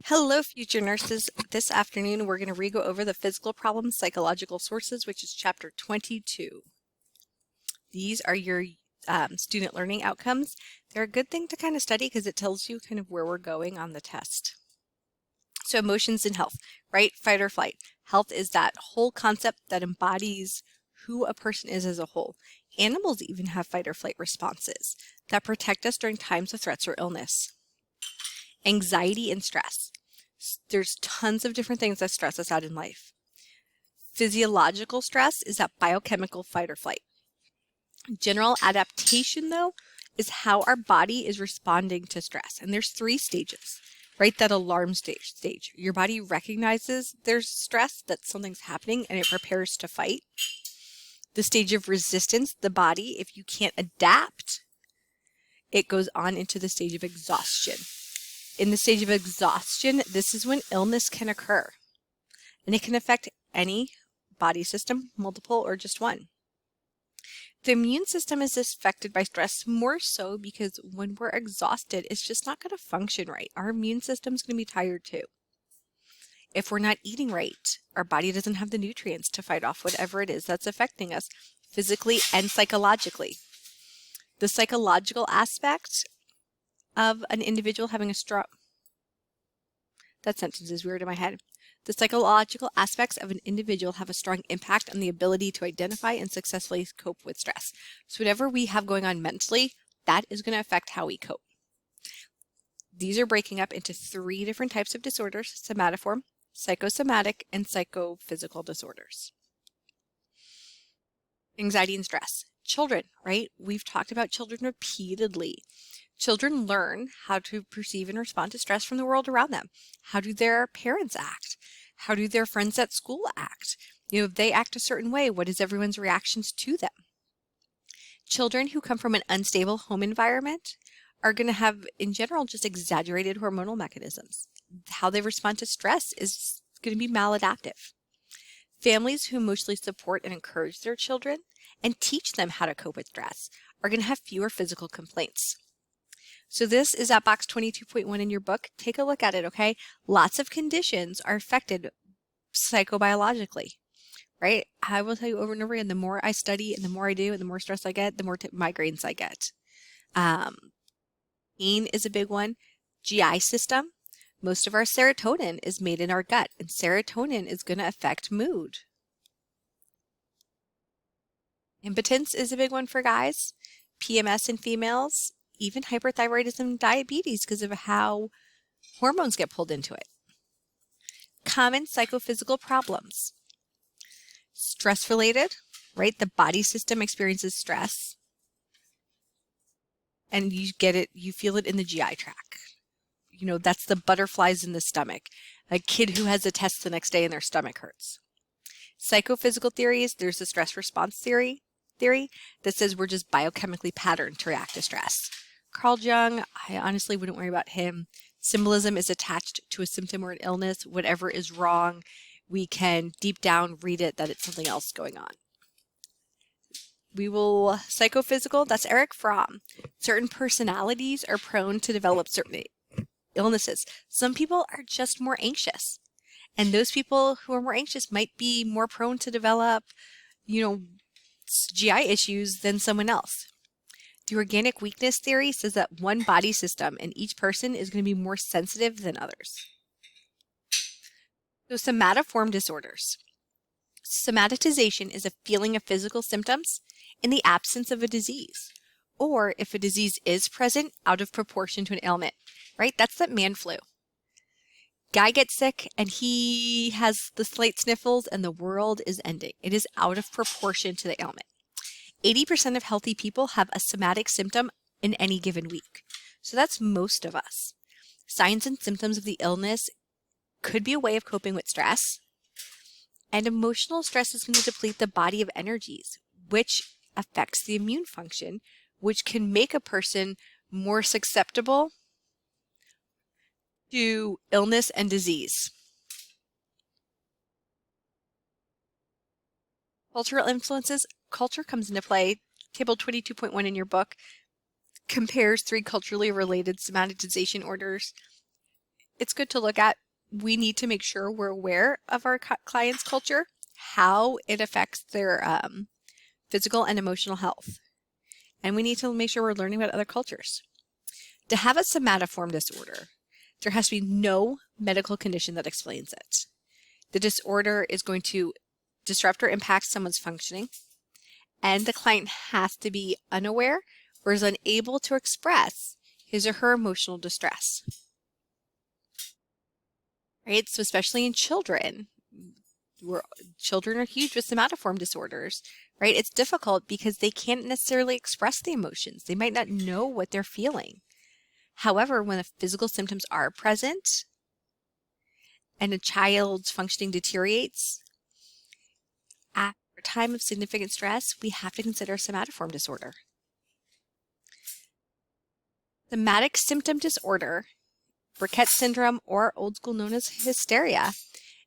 Hello, future nurses. This afternoon, we're going to re-go over the physical problems, psychological sources, which is chapter 22. These are your student learning outcomes. They're a good thing to kind of study because it tells you kind of where we're going on the test. So emotions and health, right? Fight or flight. Health is that whole concept that embodies who a person is as a whole. Animals even have fight or flight responses that protect us during times of threats or illness. Anxiety and stress. There's tons of different things that stress us out in life. Physiological stress is that biochemical fight or flight. General adaptation, though, is how our body is responding to stress. And there's 3 stages, right? That alarm stage. Your body recognizes there's stress, that something's happening, and it prepares to fight. The stage of resistance, the body, if you can't adapt, it goes on into the stage of exhaustion. In the stage of exhaustion, this is when illness can occur, and it can affect any body system, multiple or just one. The immune system is affected by stress more so because when we're exhausted, it's just not going to function right. Our immune system is going to be tired too. If we're not eating right, our body doesn't have the nutrients to fight off whatever it is that's affecting us physically and psychologically. The psychological aspect of an individual having a strong, that sentence is weird in my head. The psychological aspects of an individual have a strong impact on the ability to identify and successfully cope with stress. So whatever we have going on mentally, that is going to affect how we cope. These are breaking up into 3 different types of disorders: somatoform, psychosomatic, and psychophysical disorders. Anxiety and stress. Children, right? We've talked about children repeatedly. Children learn how to perceive and respond to stress from the world around them. How do their parents act? How do their friends at school act? If they act a certain way, what is everyone's reactions to them? Children who come from an unstable home environment are going to have, in general, just exaggerated hormonal mechanisms. How they respond to stress is going to be maladaptive. Families who emotionally support and encourage their children and teach them how to cope with stress are going to have fewer physical complaints. So this is at box 22.1 in your book. Take a look at it, okay? Lots of conditions are affected psychobiologically, right? I will tell you over and over again, the more I study and the more I do and the more stress I get, the more migraines I get. Pain is a big one. GI system. Most of our serotonin is made in our gut, and serotonin is going to affect mood. Impotence is a big one for guys. PMS in females. Even hyperthyroidism and diabetes because of how hormones get pulled into it. Common psychophysical problems. Stress-related, right? The body system experiences stress. And you get it, you feel it in the GI tract. That's the butterflies in the stomach. A kid who has a test the next day and their stomach hurts. Psychophysical theories, there's the stress response theory that says we're just biochemically patterned to react to stress. Carl Jung, I honestly wouldn't worry about him. Symbolism is attached to a symptom or an illness. Whatever is wrong, we can deep down read it that it's something else going on. Psychophysical, that's Eric Fromm. Certain personalities are prone to develop certain illnesses. Some people are just more anxious. And those people who are more anxious might be more prone to develop, GI issues than someone else. The organic weakness theory says that one body system in each person is going to be more sensitive than others. So somatoform disorders. Somatization is a feeling of physical symptoms in the absence of a disease, or if a disease is present, out of proportion to an ailment, right? That's that man flu. Guy gets sick and he has the slight sniffles and the world is ending. It is out of proportion to the ailment. 80% of healthy people have a somatic symptom in any given week. So that's most of us. Signs and symptoms of the illness could be a way of coping with stress. And emotional stress is going to deplete the body of energies, which affects the immune function, which can make a person more susceptible to illness and disease. Cultural influences. Culture comes into play. Table 22.1 in your book compares 3 culturally related somatization orders it's good to look at. We need to make sure we're aware of our client's culture, how it affects their physical and emotional health. And we need to make sure we're learning about other cultures. To have a somatoform disorder, there has to be no medical condition that explains it. The disorder is going to disrupt or impact someone's functioning, and the client has to be unaware or is unable to express his or her emotional distress. Right? So especially in children, children are huge with somatoform disorders, right? It's difficult because they can't necessarily express the emotions. They might not know what they're feeling. However, when the physical symptoms are present and a child's functioning deteriorates, after a time of significant stress, we have to consider somatoform disorder. Somatic symptom disorder, Burkitt syndrome, or old school known as hysteria,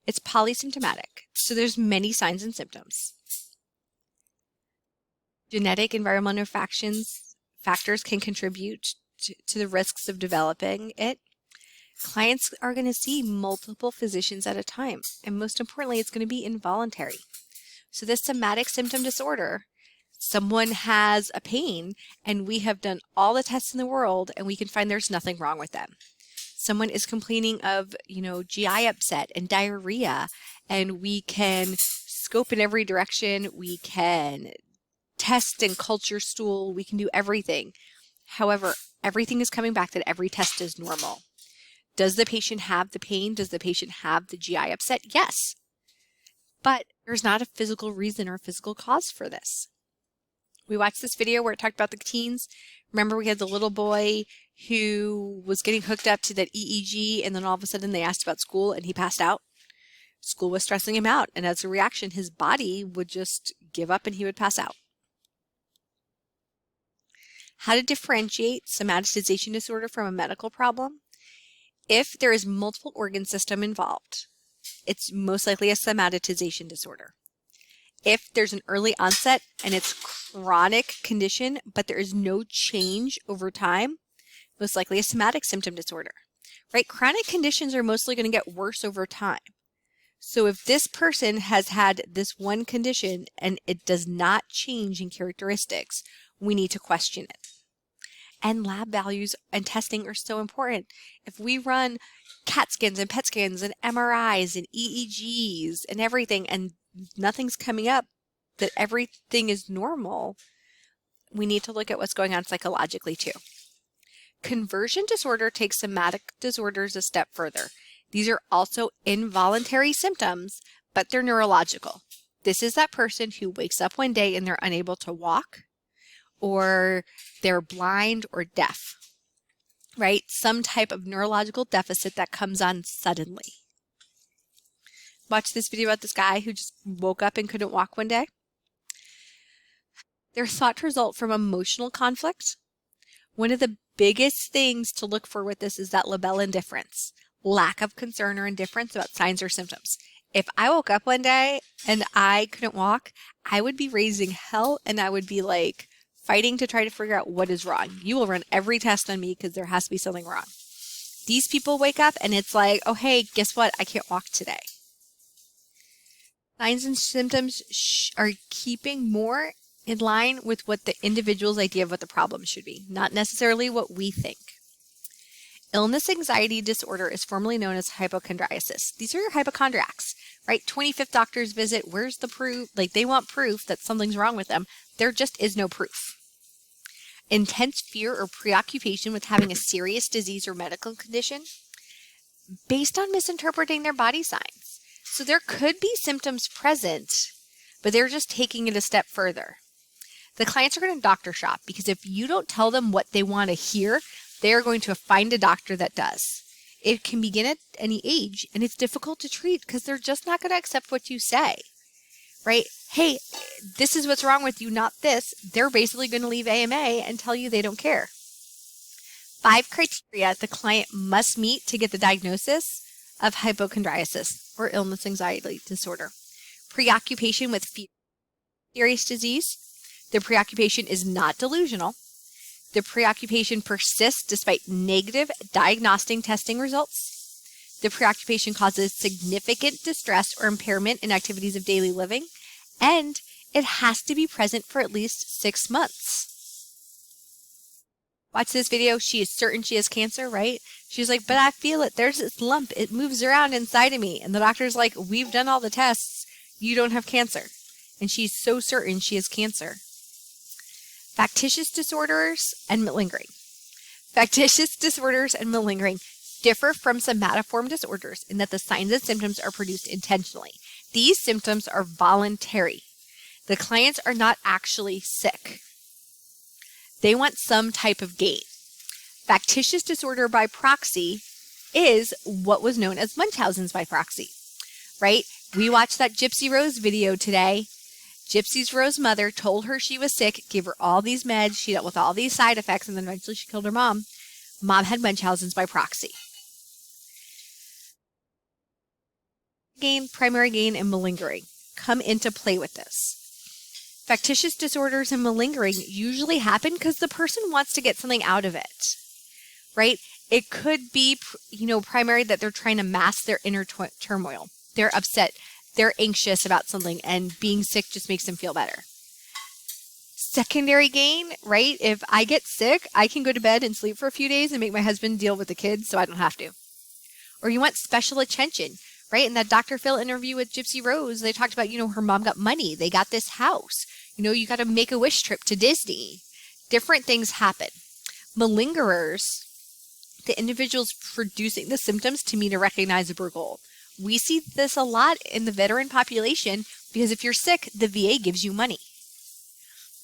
it's polysymptomatic. So there's many signs and symptoms. Genetic environmental factors can contribute to the risks of developing it. Clients are going to see multiple physicians at a time, and most importantly, it's going to be involuntary. So this somatic symptom disorder, someone has a pain and we have done all the tests in the world and we can find there's nothing wrong with them. Someone is complaining of, GI upset and diarrhea, and we can scope in every direction. We can test and culture stool. We can do everything. However, everything is coming back that every test is normal. Does the patient have the pain? Does the patient have the GI upset? Yes. But there's not a physical reason or a physical cause for this. We watched this video where it talked about the teens. Remember, we had the little boy who was getting hooked up to that EEG, and then all of a sudden they asked about school and he passed out. School was stressing him out, and as a reaction, his body would just give up and he would pass out. How to differentiate somatization disorder from a medical problem? If there is multiple organ system involved, it's most likely a somatization disorder. If there's an early onset and it's chronic condition, but there is no change over time, most likely a somatic symptom disorder, right? Chronic conditions are mostly going to get worse over time. So if this person has had this one condition and it does not change in characteristics, we need to question it. And lab values and testing are so important. If we run CAT scans and PET scans and MRIs and EEGs and everything, and nothing's coming up, that everything is normal, we need to look at what's going on psychologically too. Conversion disorder takes somatic disorders a step further. These are also involuntary symptoms, but they're neurological. This is that person who wakes up one day and they're unable to walk, or they're blind or deaf, right? Some type of neurological deficit that comes on suddenly. Watch this video about this guy who just woke up and couldn't walk one day. They're thought to result from emotional conflict. One of the biggest things to look for with this is that labile indifference, lack of concern or indifference about signs or symptoms. If I woke up one day and I couldn't walk, I would be raising hell and I would be like fighting to try to figure out what is wrong. You will run every test on me because there has to be something wrong. These people wake up and it's like, oh, hey, guess what? I can't walk today. Signs and symptoms are keeping more in line with what the individual's idea of what the problem should be, not necessarily what we think. Illness anxiety disorder is formerly known as hypochondriasis. These are your hypochondriacs, right? 25th doctor's visit, where's the proof? Like, they want proof that something's wrong with them. There just is no proof. Intense fear or preoccupation with having a serious disease or medical condition based on misinterpreting their body signs. So there could be symptoms present, but they're just taking it a step further. The clients are going to doctor shop because if you don't tell them what they want to hear, they are going to find a doctor that does. It can begin at any age, and it's difficult to treat because they're just not going to accept what you say, right? Hey, this is what's wrong with you, not this. They're basically going to leave AMA and tell you they don't care. 5 criteria the client must meet to get the diagnosis of hypochondriasis or illness anxiety disorder. Preoccupation with fear, serious disease. The preoccupation is not delusional. The preoccupation persists despite negative diagnostic testing results. The preoccupation causes significant distress or impairment in activities of daily living, and it has to be present for at least 6 months. Watch this video. She is certain she has cancer, right? She's like, but I feel it. There's this lump. It moves around inside of me. And the doctor's like, we've done all the tests. You don't have cancer. And she's so certain she has cancer. Factitious disorders and malingering. Factitious disorders and malingering differ from somatoform disorders in that the signs and symptoms are produced intentionally. These symptoms are voluntary. The clients are not actually sick. They want some type of gain. Factitious disorder by proxy is what was known as Munchausen's by proxy, right? We watched that Gypsy Rose video today. Gypsy Rose's mother told her she was sick, gave her all these meds, she dealt with all these side effects, and then eventually she killed her mom. Mom had Munchausen's by proxy. Primary gain, and malingering come into play with this. Factitious disorders and malingering usually happen because the person wants to get something out of it, right? It could be, primary, that they're trying to mask their inner turmoil. They're upset. They're anxious about something, and being sick just makes them feel better. Secondary gain, right? If I get sick, I can go to bed and sleep for a few days and make my husband deal with the kids so I don't have to. Or you want special attention, right? In that Dr. Phil interview with Gypsy Rose, they talked about, her mom got money. They got this house. You got a Make-A-Wish trip to Disney. Different things happen. Malingerers, the individuals producing the symptoms to meet a recognizable goal. We see this a lot in the veteran population because if you're sick, the VA gives you money.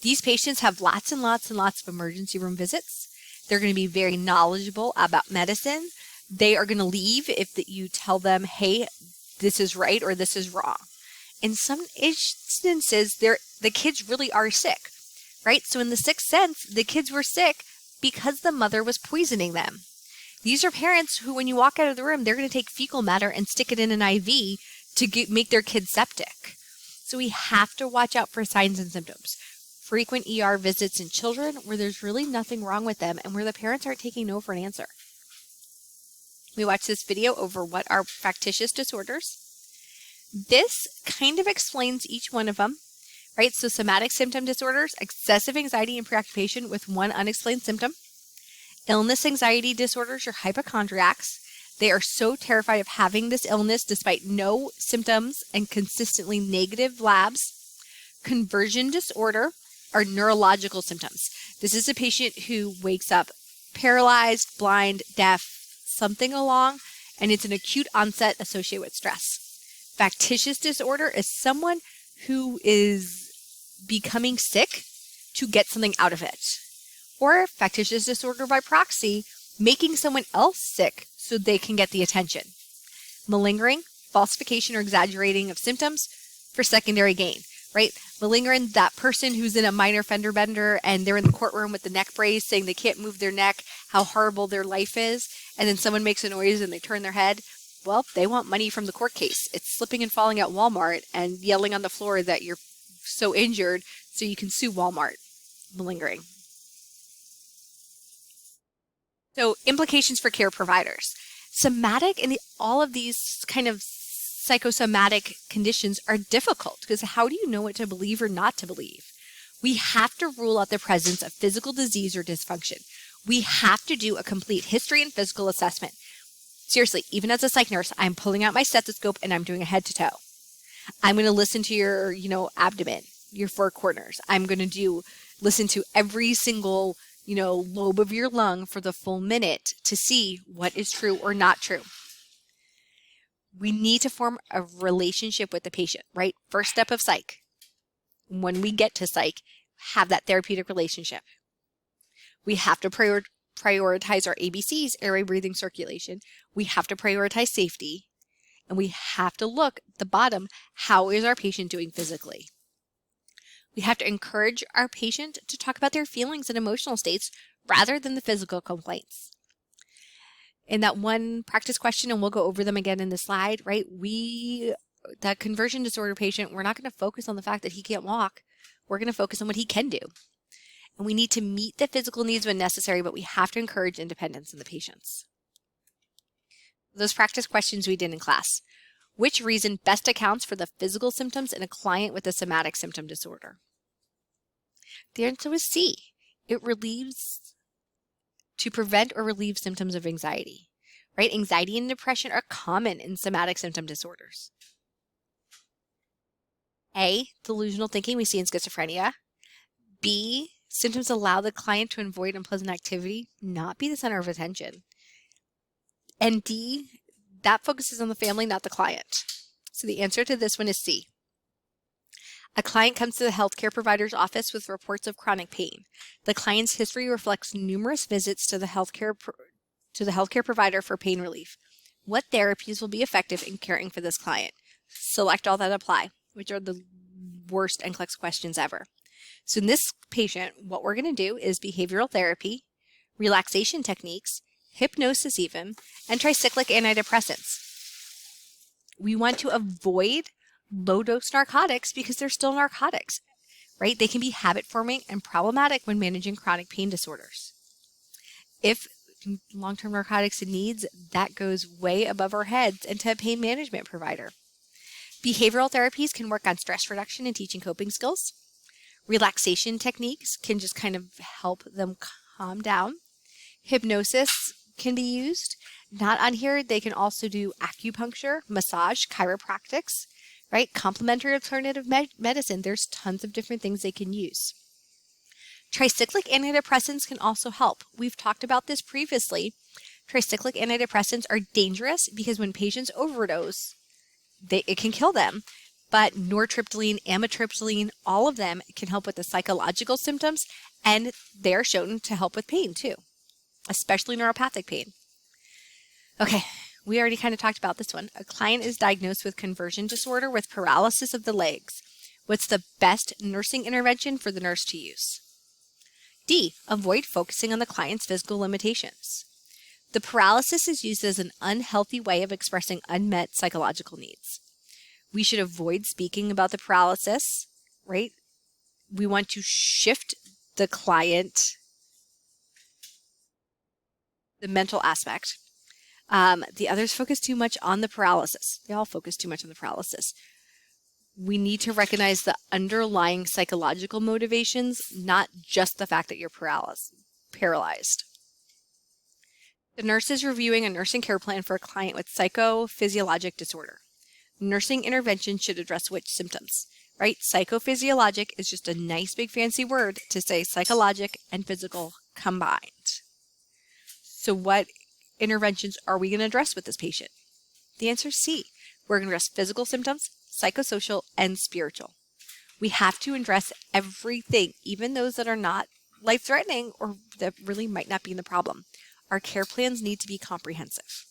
These patients have lots and lots and lots of emergency room visits. They're going to be very knowledgeable about medicine. They are going to leave if you tell them, hey, this is right or this is wrong. In some instances, the kids really are sick, right? So in the sixth sense, the kids were sick because the mother was poisoning them. These are parents who, when you walk out of the room, they're going to take fecal matter and stick it in an IV to make their kids septic. So we have to watch out for signs and symptoms. Frequent ER visits in children where there's really nothing wrong with them and where the parents aren't taking no for an answer. We watched this video over what are factitious disorders. This kind of explains each one of them, right? So somatic symptom disorders, excessive anxiety and preoccupation with one unexplained symptom. Illness anxiety disorders are hypochondriacs. They are so terrified of having this illness despite no symptoms and consistently negative labs. Conversion disorder are neurological symptoms. This is a patient who wakes up paralyzed, blind, deaf, something along, and it's an acute onset associated with stress. Factitious disorder is someone who is becoming sick to get something out of it. Or factitious disorder by proxy, making someone else sick so they can get the attention. Malingering, falsification or exaggerating of symptoms for secondary gain, right? Malingering, that person who's in a minor fender bender and they're in the courtroom with the neck brace saying they can't move their neck, how horrible their life is, and then someone makes a noise and they turn their head. Well, they want money from the court case. It's slipping and falling at Walmart and yelling on the floor that you're so injured so you can sue Walmart. Malingering. So implications for care providers. Somatic and all of these kind of psychosomatic conditions are difficult because how do you know what to believe or not to believe? We have to rule out the presence of physical disease or dysfunction. We have to do a complete history and physical assessment. Seriously, even as a psych nurse, I'm pulling out my stethoscope and I'm doing a head to toe. I'm going to listen to your, abdomen, your four corners. I'm going to listen to every single, lobe of your lung for the full minute to see what is true or not true. We need to form a relationship with the patient, right? First step of psych. When we get to psych, have that therapeutic relationship. We have to prioritize our ABCs, airway, breathing, circulation. We have to prioritize safety. And we have to look at the bottom, how is our patient doing physically? We have to encourage our patient to talk about their feelings and emotional states rather than the physical complaints. In that one practice question, and we'll go over them again in the slide, right? That conversion disorder patient, we're not going to focus on the fact that he can't walk. We're going to focus on what he can do. And we need to meet the physical needs when necessary, but we have to encourage independence in the patients. Those practice questions we did in class. Which reason best accounts for the physical symptoms in a client with a somatic symptom disorder? The answer was C. It relieves to prevent or relieve symptoms of anxiety, right? Anxiety and depression are common in somatic symptom disorders. A, delusional thinking we see in schizophrenia. B, symptoms allow the client to avoid unpleasant activity, not be the center of attention. And D, that focuses on the family, not the client. So the answer to this one is C. A client comes to the healthcare provider's office with reports of chronic pain. The client's history reflects numerous visits to the healthcare provider for pain relief. What therapies will be effective in caring for this client? Select all that apply, which are the worst NCLEX questions ever. So in this patient, what we're going to do is behavioral therapy, relaxation techniques, hypnosis even, and tricyclic antidepressants. We want to avoid low-dose narcotics because they're still narcotics, right? They can be habit-forming and problematic when managing chronic pain disorders. If long-term narcotics needs, that goes way above our heads into a pain management provider. Behavioral therapies can work on stress reduction and teaching coping skills. Relaxation techniques can just kind of help them calm down. Hypnosis can be used. Not on here, they can also do acupuncture, massage, chiropractics, right? Complementary alternative medicine. There's tons of different things they can use. Tricyclic antidepressants can also help. We've talked about this previously. Tricyclic antidepressants are dangerous because when patients overdose, it can kill them. But nortriptyline, amitriptyline, all of them can help with the psychological symptoms, and they're shown to help with pain too, especially neuropathic pain. Okay, we already kind of talked about this one. A client is diagnosed with conversion disorder with paralysis of the legs. What's the best nursing intervention for the nurse to use? D, avoid focusing on the client's physical limitations. The paralysis is used as an unhealthy way of expressing unmet psychological needs. We should avoid speaking about the paralysis, right? We want to shift the client, the mental aspect. The others focus too much on the paralysis. They all focus too much on the paralysis. We need to recognize the underlying psychological motivations, not just the fact that you're paralyzed. The nurse is reviewing a nursing care plan for a client with psychophysiologic disorder. Nursing intervention should address which symptoms, right? Psychophysiologic is just a nice big fancy word to say psychologic and physical combined. So what interventions are we going to address with this patient? The answer is C. We're going to address physical symptoms, psychosocial, and spiritual. We have to address everything, even those that are not life-threatening or that really might not be the problem. Our care plans need to be comprehensive.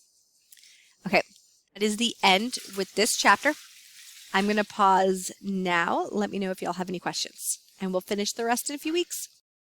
Okay, that is the end with this chapter. I'm going to pause now. Let me know if y'all have any questions, and we'll finish the rest in a few weeks.